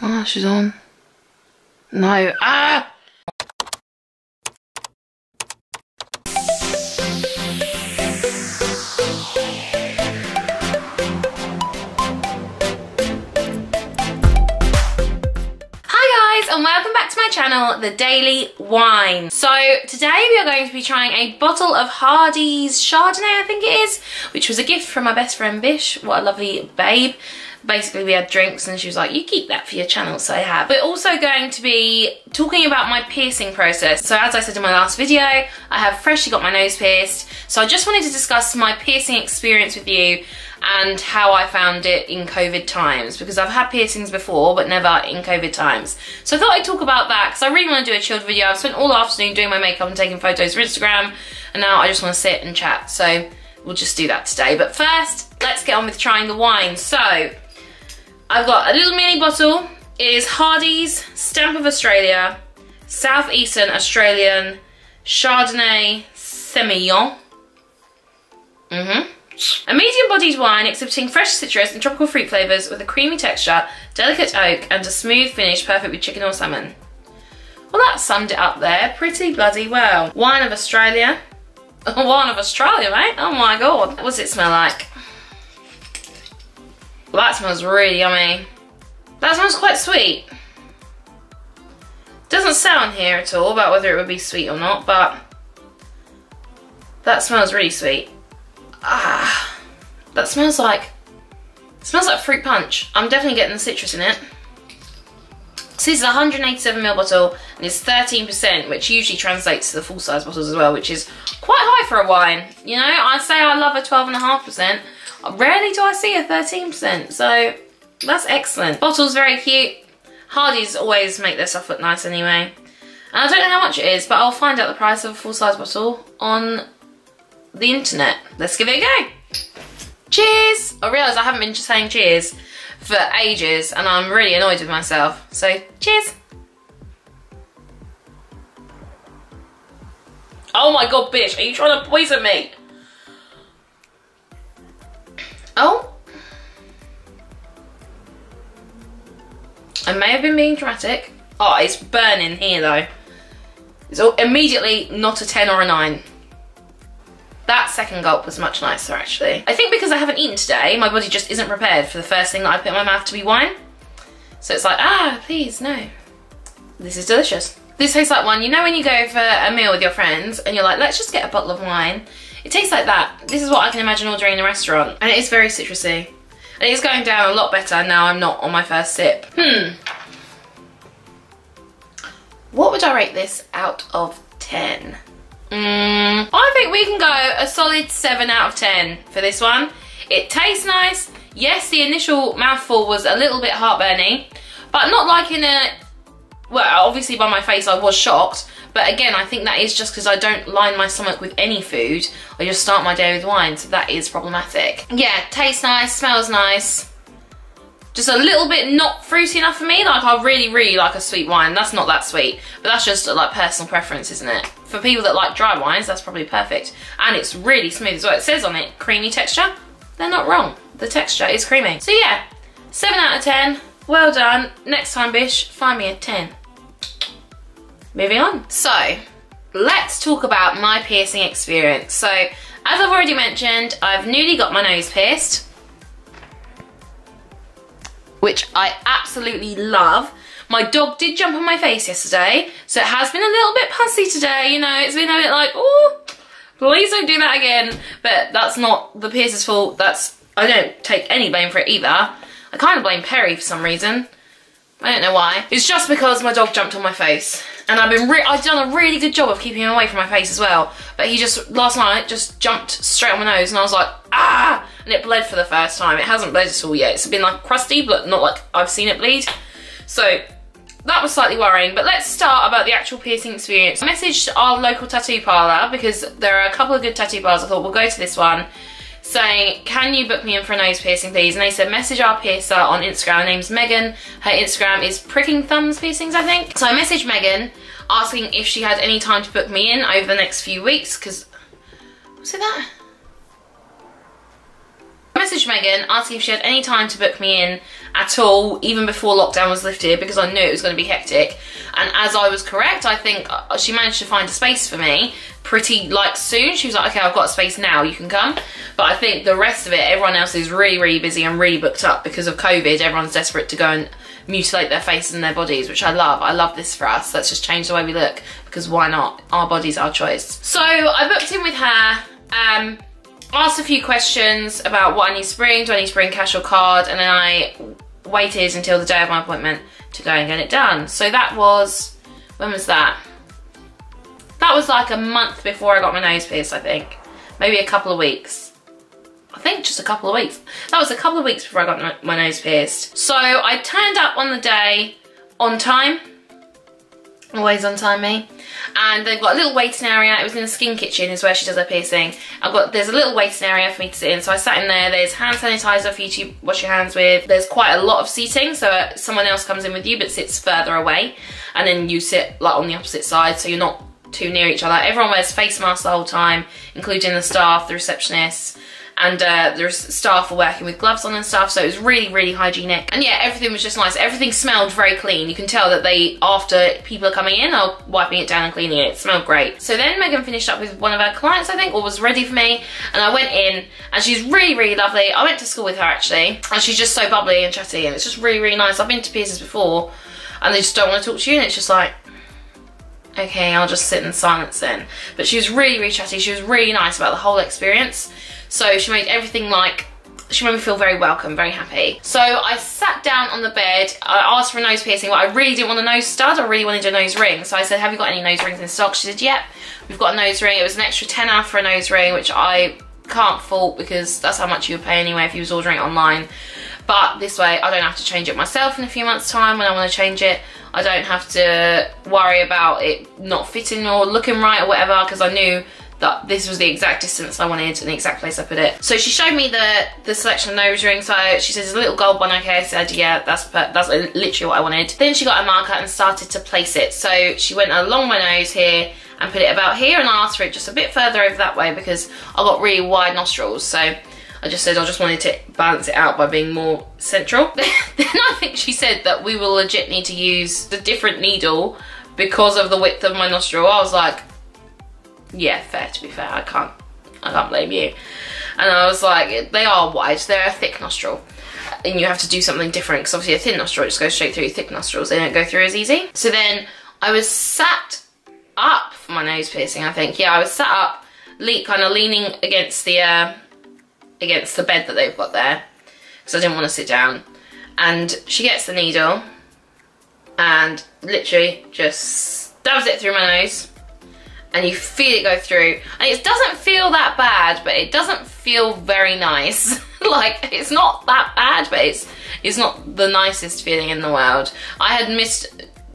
Oh, she's on. No. Ah! And welcome back to my channel, The Daily Wine. So today we are going to be trying a bottle of Hardy's Chardonnay, I think it is, which was a gift from my best friend Bish. What a lovely babe. Basically we had drinks and she was like, you keep that for your channel, so I have. We're also going to be talking about my piercing process. So as I said in my last video, I have freshly got my nose pierced. So I just wanted to discuss my piercing experience with you and how I found it in COVID times, because I've had piercings before but never in COVID times. So I thought I'd talk about that because I really want to do a chilled video. I've spent all afternoon doing my makeup and taking photos for Instagram, and now I just want to sit and chat. So we'll just do that today. But first, let's get on with trying the wine. So I've got a little mini bottle. It is Hardy's Stamp of Australia, Southeastern Australian Chardonnay Semillon. A medium-bodied wine exhibiting fresh citrus and tropical fruit flavours with a creamy texture, delicate oak and a smooth finish perfect with chicken or salmon. Well, that summed it up there pretty bloody well. Wine of Australia. Wine of Australia, mate. Oh my god. What does it smell like? Well, that smells really yummy. That smells quite sweet. Doesn't say on here at all about whether it would be sweet or not, but that smells really sweet. Ah, that smells like fruit punch. I'm definitely getting the citrus in it. So this is a 187ml bottle and it's 13%, which usually translates to the full size bottles as well, which is quite high for a wine. You know, I say I love a 12.5%. Rarely do I see a 13%, so that's excellent. Bottle's very cute. Hardy's always make their stuff look nice anyway. And I don't know how much it is, but I'll find out the price of a full size bottle on the internet. Let's give it a go. Cheers! I realise I haven't been just saying cheers for ages and I'm really annoyed with myself. So, cheers! Oh my god, bitch, are you trying to poison me? Oh. I may have been being dramatic. Oh, it's burning here though. It's immediately not a 10 or a 9. That second gulp was much nicer actually. I think because I haven't eaten today, my body just isn't prepared for the first thing that I put in my mouth to be wine. So it's like, ah, please, no. This is delicious. This tastes like one, you know when you go for a meal with your friends and you're like, let's just get a bottle of wine. It tastes like that. This is what I can imagine ordering in a restaurant. And it is very citrusy. And it is going down a lot better now I'm not on my first sip. What would I rate this out of 10? I think we can go a solid 7 out of 10 for this one. It tastes nice. Yes, the initial mouthful was a little bit heartburny, but not like in a... Well, obviously by my face I was shocked, but again, I think that is just because I don't line my stomach with any food. I just start my day with wine, so that is problematic. Yeah, tastes nice, smells nice. Just a little bit not fruity enough for me. Like, I really, really like a sweet wine. That's not that sweet, but that's just like personal preference, isn't it? For people that like dry wines, that's probably perfect. And it's really smooth as well. It says on it, creamy texture. They're not wrong. The texture is creamy. So yeah, 7 out of 10. Well done. Next time, Bish, find me a 10. Moving on. So, let's talk about my piercing experience. So, as I've already mentioned, I've newly got my nose pierced, which I absolutely love. My dog did jump on my face yesterday, so it has been a little bit pussy today, you know, it's been a bit like, oh, please don't do that again. But that's not the piercer's fault. I don't take any blame for it either. I kind of blame Perry for some reason. I don't know why. It's just because my dog jumped on my face. And I've done a really good job of keeping him away from my face as well. But he just, last night, just jumped straight on my nose and I was like, ah! And it bled for the first time. It hasn't bled at all yet. It's been like crusty, but not like I've seen it bleed. So that was slightly worrying. But let's start about the actual piercing experience. I messaged our local tattoo parlour because there are a couple of good tattoo parlours. I thought we'll go to this one, saying, can you book me in for a nose piercing please? And they said message our piercer on Instagram. Her name's Megan. Her Instagram is Pricking Thumbs Piercings, I think. So I messaged Megan asking if she had any time to book me in over the next few weeks, because, was it that? I messaged Megan asking if she had any time to book me in at all, even before lockdown was lifted, because I knew it was going to be hectic. And as I was correct, I think she managed to find a space for me pretty like soon. She was like, okay, I've got a space now, you can come. But I think the rest of it, everyone else is really, really busy and really booked up because of COVID. Everyone's desperate to go and mutilate their faces and their bodies, which I love. I love this for us. Let's just change the way we look, because why not? Our body's our choice. So I booked in with her, asked a few questions about what I need to bring. Do I need to bring cash or card? And then I waited until the day of my appointment to go and get it done. So that was, when was that? That was like a month before I got my nose pierced, I think. Maybe a couple of weeks. I think just a couple of weeks. That was a couple of weeks before I got my nose pierced. So I turned up on the day on time. Always on time, me. And they've got a little waiting area. It was in the skin kitchen is where she does her piercing. There's a little waiting area for me to sit in. So I sat in there. There's hand sanitizer for you to wash your hands with. There's quite a lot of seating. So someone else comes in with you but sits further away. And then you sit like on the opposite side so you're not too near each other. Everyone wears face masks the whole time, including the staff, the receptionists. And the staff were working with gloves on and stuff, so it was really, really hygienic. And yeah, everything was just nice. Everything smelled very clean. You can tell that they, after people are coming in, are wiping it down and cleaning it. It smelled great. So then Megan finished up with one of her clients, I think, or was ready for me. And I went in, and she's really, really lovely. I went to school with her, actually. And she's just so bubbly and chatty, and it's just really, really nice. I've been to piercers before, and they just don't want to talk to you, and it's just like, okay, I'll just sit in silence then. But she was really, really chatty. She was really nice about the whole experience. So she made everything she made me feel very welcome, very happy. So I sat down on the bed. I asked for a nose piercing, but I really didn't want a nose stud. I really wanted a nose ring. So I said, have you got any nose rings in stock? She said, yep, we've got a nose ring. It was an extra tenner for a nose ring, which I can't fault because that's how much you would pay anyway if you was ordering it online. But this way, I don't have to change it myself in a few months' time when I want to change it. I don't have to worry about it not fitting or looking right or whatever, because I knew that this was the exact distance I wanted and the exact place I put it. So she showed me the selection of nose rings. So she says, a little gold one, okay? I said, yeah, that's literally what I wanted. Then she got a marker and started to place it. So she went along my nose here and put it about here, and I asked for it just a bit further over that way because I got really wide nostrils. So I just said I just wanted to balance it out by being more central. Then I think she said that we will legit need to use the different needle because of the width of my nostril. I was like, yeah, fair, to be fair, I can't blame you. And I was like, they are wide, they're a thick nostril. And you have to do something different, because obviously a thin nostril just goes straight through. Thick nostrils, they don't go through as easy. So then I was sat up for my nose piercing, I think. Yeah, I was sat up, kind of leaning against the bed that they've got there, because I didn't want to sit down. And she gets the needle and literally just stabs it through my nose. And you feel it go through, and it doesn't feel that bad, but it doesn't feel very nice. Like, it's not that bad, but it's not the nicest feeling in the world. I had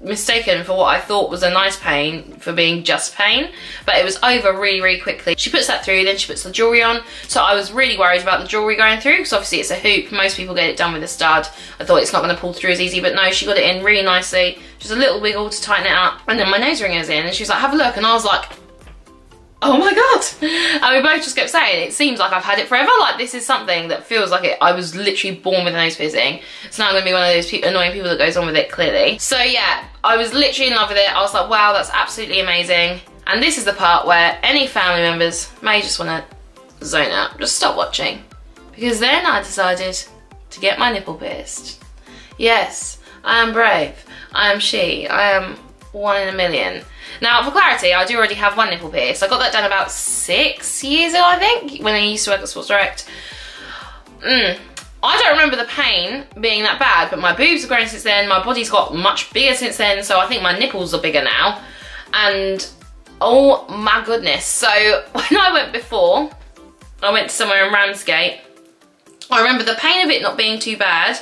mistaken for what I thought was a nice pain for being just pain, but it was over really, really quickly. She puts that through, then she puts the jewellery on. So I was really worried about the jewellery going through, because obviously it's a hoop. Most people get it done with a stud. I thought it's not going to pull through as easy, but no, she got it in really nicely. Just a little wiggle to tighten it up. And then my nose ring is in, and she was like, have a look. And I was like, oh my god. And we both just kept saying, it seems like I've had it forever. Like, this is something that feels like I was literally born with a nose piercing. So now I'm going to be one of those annoying people that goes on with it, clearly. So yeah, I was literally in love with it. I was like, wow, that's absolutely amazing. And this is the part where any family members may just want to zone out. Just stop watching. Because then I decided to get my nipple pierced. Yes, I am brave. I am she. I am one in a million. Now, for clarity, I do already have one nipple pierced. I got that done about 6 years ago, I think, when I used to work at Sports Direct. I don't remember the pain being that bad, but my boobs have grown since then. My body's got much bigger since then, so I think my nipples are bigger now. And oh my goodness. So when I went before, I went to somewhere in Ramsgate. I remember the pain of it not being too bad,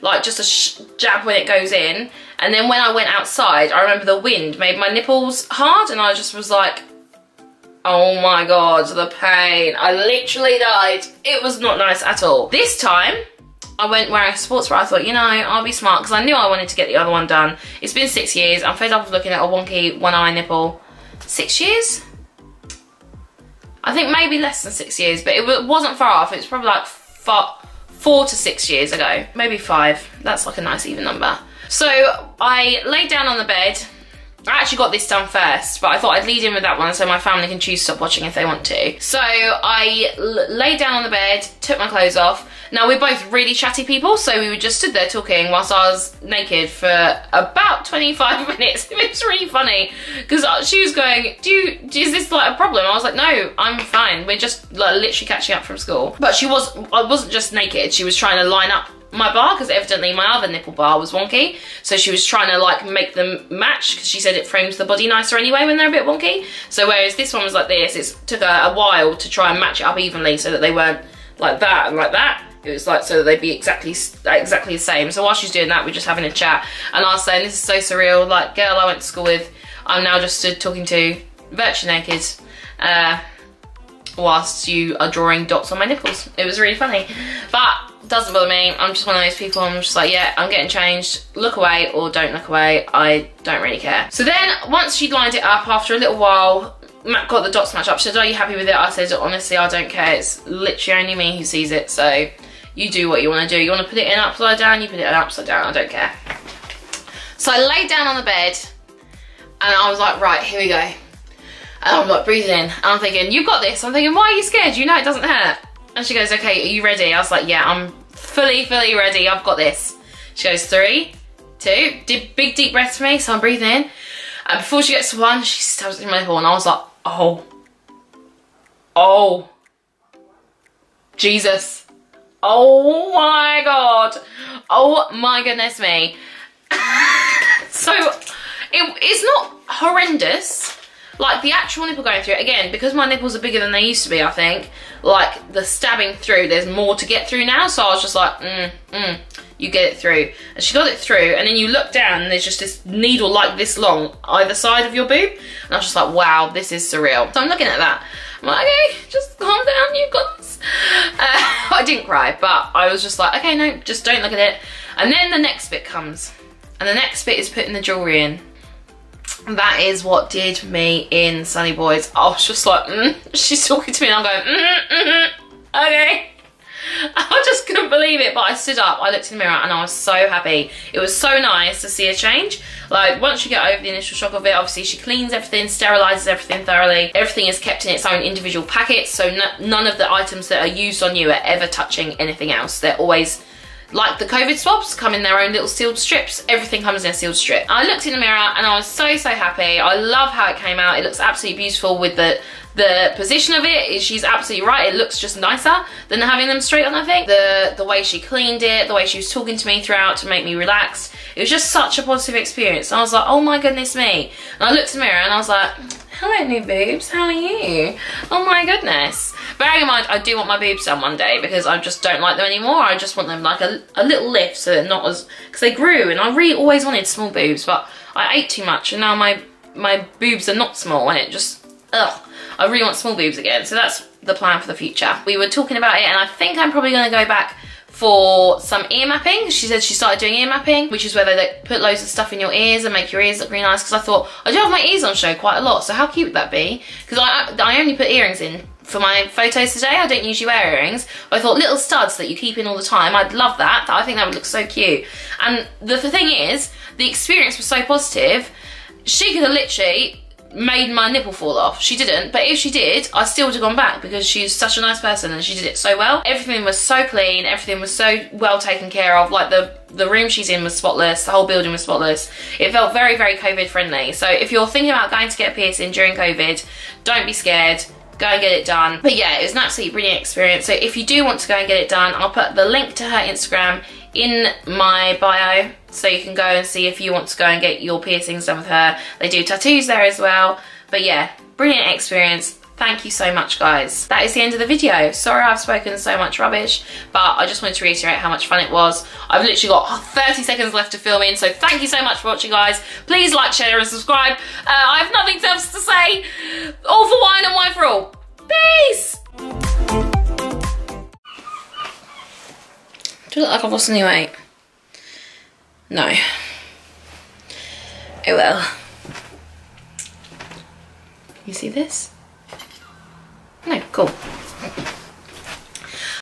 like just a jab when it goes in. And then when I went outside, I remember the wind made my nipples hard, and I just was like, oh my god, the pain. I literally died. It was not nice at all. This time, I went wearing a sports bra. I thought, you know, I'll be smart, because I knew I wanted to get the other one done. It's been 6 years. I'm fed up of looking at a wonky one-eye nipple. 6 years? I think maybe less than 6 years, but it wasn't far off. It was probably like 4 to 6 years ago, maybe 5. That's like a nice even number. So I laid down on the bed. I actually got this done first, but I thought I'd lead in with that one so my family can choose to stop watching if they want to. So I laid down on the bed, took my clothes off. Now, we're both really chatty people, so we were just stood there talking whilst I was naked for about 25 minutes. It was really funny, because she was going, is this like a problem? I was like, no, I'm fine. We're just like literally catching up from school. But I wasn't just naked, she was trying to line up my bar, because evidently my other nipple bar was wonky, so she was trying to like make them match, because she said it frames the body nicer anyway when they're a bit wonky. So whereas this one was like this, it took a while to try and match it up evenly so that they weren't like that and like that. It was like so that they'd be exactly the same. So while she's doing that, we're just having a chat, and I was saying, this is so surreal, like, girl I went to school with, I'm now just stood talking to virtually naked whilst you are drawing dots on my nipples. It was really funny, but doesn't bother me. I'm just one of those people, I'm just like, yeah, I'm getting changed, look away or don't look away, I don't really care. So then once she'd lined it up, after a little while, Matt got the dots matched up. She said, are you happy with it? I said, honestly, I don't care, it's literally only me who sees it, so you do what you want to do. You want to put it in upside down, you put it in upside down, I don't care. So I laid down on the bed and I was like, right, here we go. And I'm like breathing in, and I'm thinking, you've got this. I'm thinking, why are you scared? You know it doesn't hurt. And she goes, okay, are you ready? I was like, yeah, I'm fully ready, I've got this. She goes, 3, 2, did big deep breaths for me, so I'm breathing in. And before she gets to 1, she stabs in my nipple, and I was like, oh, Jesus. Oh my God. Oh my goodness me. So it's not horrendous. Like the actual nipple going through, again, because my nipples are bigger than they used to be, I think, like the stabbing through, there's more to get through now. So I was just like, you get it through. And she got it through, and then you look down and there's just this needle like this long either side of your boob. And I was just like, wow, this is surreal. So I'm looking at that. I'm like, okay, just calm down, you've got this. I didn't cry, but I was just like, okay, no, just don't look at it. And then the next bit comes. And the next bit is putting the jewellery in. That is what did me in, Sunny Boys. I was just like, she's talking to me and I'm going, okay. I just couldn't believe it, but I stood up, I looked in the mirror and I was so happy. It was so nice to see a change. Like, once you get over the initial shock of it, obviously she cleans everything, sterilises everything thoroughly. Everything is kept in its own individual packets, so none of the items that are used on you are ever touching anything else. They're always, like the COVID swabs, come in their own little sealed strips. Everything comes in a sealed strip. I looked in the mirror and I was so happy. I love how it came out. It looks absolutely beautiful with the position of it. She's absolutely right. It looks just nicer than having them straight on, I think. The way she cleaned it, the way she was talking to me throughout to make me relaxed. It was just such a positive experience. And I was like, oh my goodness me. And I looked in the mirror and I was like, hello new boobs, how are you? Oh my goodness. Bearing in mind, I do want my boobs done one day because I just don't like them anymore. I just want them like a little lift so they're not as, because they grew and I really always wanted small boobs, but I ate too much and now my boobs are not small and it just, ugh. I really want small boobs again, so that's the plan for the future. We were talking about it and I think I'm probably going to go back for some ear mapping. She said she started doing ear mapping, which is where they like, put loads of stuff in your ears and make your ears look really nice, because I thought, I do have my ears on show quite a lot, so how cute would that be? Because I only put earrings in for my photos today. I don't usually wear earrings, but I thought little studs that you keep in all the time, I'd love that. I think that would look so cute. And the thing is, the experience was so positive, she could have literally made my nipple fall off. She didn't, but if she did, I still would have gone back because she's such a nice person and she did it so well. Everything was so clean, everything was so well taken care of. Like the room she's in was spotless, the whole building was spotless. It felt very, very COVID friendly. So if you're thinking about going to get a piercing during COVID, don't be scared. Go and get it done. But yeah, it was an absolutely brilliant experience. So if you do want to go and get it done, I'll put the link to her Instagram in my bio, so you can go and see if you want to go and get your piercings done with her. They do tattoos there as well. But yeah, brilliant experience. Thank you so much, guys. That is the end of the video. Sorry I've spoken so much rubbish, but I just wanted to reiterate how much fun it was. I've literally got 30 seconds left to film in, so thank you so much for watching, guys. Please like, share and subscribe. I have nothing else to say. All for one and one for all. Peace! Do I look like I've lost any weight? No. Oh well. You see this? No, cool.